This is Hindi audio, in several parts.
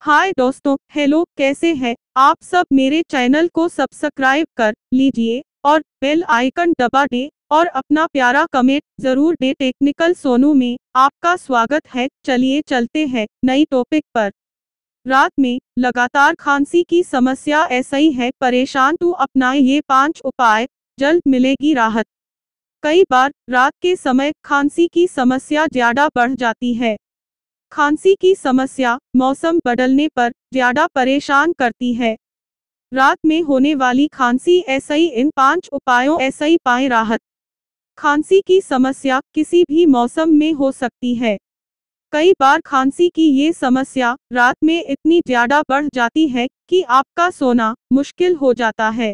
हाय दोस्तों, हेलो, कैसे हैं आप सब। मेरे चैनल को सब्सक्राइब कर लीजिए और बेल आइकन दबा दें और अपना प्यारा कमेंट जरूर दें। टेक्निकल सोनू में आपका स्वागत है। चलिए चलते हैं नई टॉपिक पर। रात में लगातार खांसी की समस्या ऐसी है परेशान, तो अपनाएं ये 5 उपाय, जल्द मिलेगी राहत। कई बार रात के समय खांसी की समस्या ज्यादा बढ़ जाती है। खांसी की समस्या मौसम बदलने पर ज्यादा परेशान करती है। रात में होने वाली खांसी ऐसे ही इन 5 उपायों ऐसे ही पाएं राहत। खांसी की समस्या किसी भी मौसम में हो सकती है। कई बार खांसी की ये समस्या रात में इतनी ज्यादा बढ़ जाती है कि आपका सोना मुश्किल हो जाता है।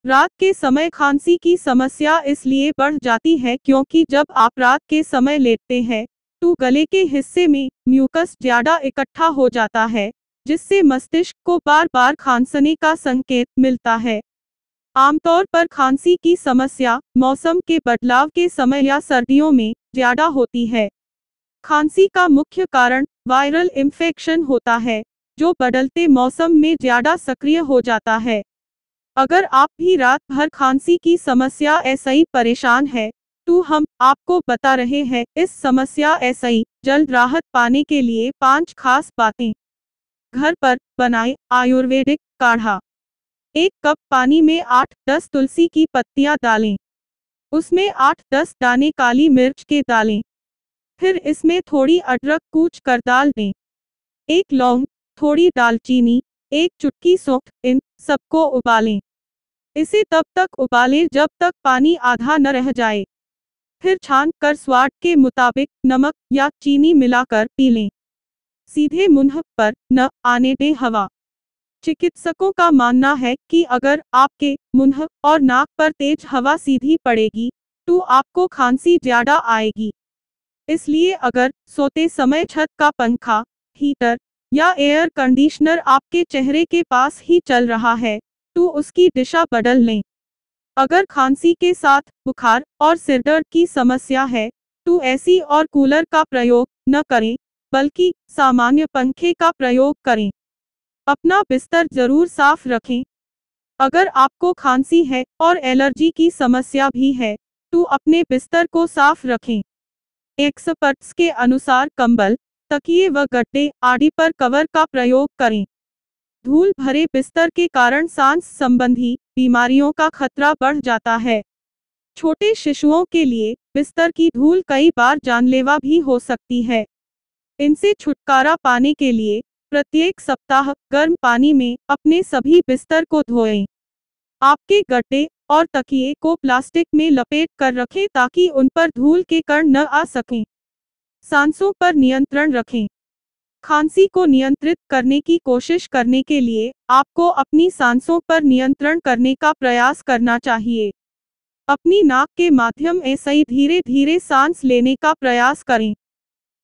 रात के समय खांसी की समस्या इसलिए बढ़ जाती है क्योंकि जब आप रात के समय लेटते हैं तो गले के हिस्से में म्यूकस ज्यादा इकट्ठा हो जाता है, जिससे मस्तिष्क को बार बार खांसने का संकेत मिलता है। आमतौर पर खांसी की समस्या मौसम के बदलाव के समय या सर्दियों में ज्यादा होती है। खांसी का मुख्य कारण वायरल इन्फेक्शन होता है, जो बदलते मौसम में ज्यादा सक्रिय हो जाता है। अगर आप भी रात भर खांसी की समस्या ऐसे ही परेशान है, तो हम आपको बता रहे हैं इस समस्या ऐसे ही जल्द राहत पाने के लिए 5 खास बातें। घर पर बनाएं आयुर्वेदिक काढ़ा। 1 कप पानी में 8-10 तुलसी की पत्तियां डालें। उसमें 8-10 दाने काली मिर्च के डालें। फिर इसमें थोड़ी अदरक कूच कर डाल दें। 1 लौंग, थोड़ी दालचीनी, 1 चुटकी सौंफ, इन सबको उबालें। इसे तब तक उबालें जब तक पानी आधा न रह जाए। फिर छान कर स्वाद के मुताबिक नमक या चीनी मिलाकर पी लें। सीधे मुंह पर न आने दें हवा। चिकित्सकों का मानना है कि अगर आपके मुंह और नाक पर तेज हवा सीधी पड़ेगी तो आपको खांसी ज्यादा आएगी। इसलिए अगर सोते समय छत का पंखा, हीटर या एयर कंडीशनर आपके चेहरे के पास ही चल रहा है तो उसकी दिशा बदल लें। अगर खांसी के साथ बुखार और सिरदर्द की समस्या है तो एसी और कूलर का प्रयोग न करें, बल्कि सामान्य पंखे का प्रयोग करें। अपना बिस्तर जरूर साफ रखें। अगर आपको खांसी है और एलर्जी की समस्या भी है तो अपने बिस्तर को साफ रखें। एक्सपर्ट्स के अनुसार कंबल, तकिए व गद्दे आदि पर कवर का प्रयोग करें। धूल भरे बिस्तर के कारण सांस संबंधी बीमारियों का खतरा बढ़ जाता है। छोटे शिशुओं के लिए बिस्तर की धूल कई बार जानलेवा भी हो सकती है। इनसे छुटकारा पाने के लिए प्रत्येक सप्ताह गर्म पानी में अपने सभी बिस्तर को धोएं। आपके गद्दे और तकिए को प्लास्टिक में लपेट कर रखें ताकि उन पर धूल के कण न आ सकें। सांसों पर नियंत्रण रखें। खांसी को नियंत्रित करने की कोशिश करने के लिए आपको अपनी सांसों पर नियंत्रण करने का प्रयास करना चाहिए। अपनी नाक के माध्यम ऐसे ही धीरे धीरे सांस लेने का प्रयास करें।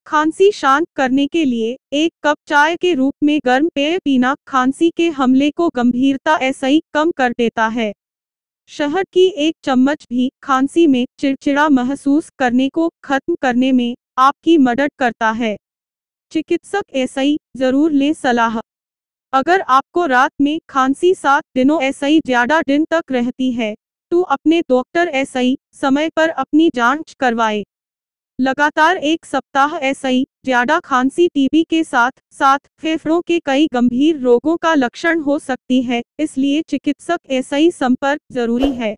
खांसी शांत करने के लिए 1 कप चाय के रूप में गर्म पेय पीना खांसी के हमले को गंभीरता ऐसे ही कम कर देता है। शहद की 1 चम्मच भी खांसी में चिड़चिड़ा महसूस करने को खत्म करने में आपकी मदद करता है। चिकित्सक ऐसे ही जरूर लें सलाह। अगर आपको रात में खांसी 7 दिनों ऐसे ही ज्यादा दिन तक रहती है तो अपने डॉक्टर ऐसे ही समय पर अपनी जांच करवाएं। लगातार 1 सप्ताह ऐसे ही ज्यादा खांसी टीबी के साथ साथ फेफड़ों के कई गंभीर रोगों का लक्षण हो सकती है, इसलिए चिकित्सक ऐसे ही संपर्क जरूरी है।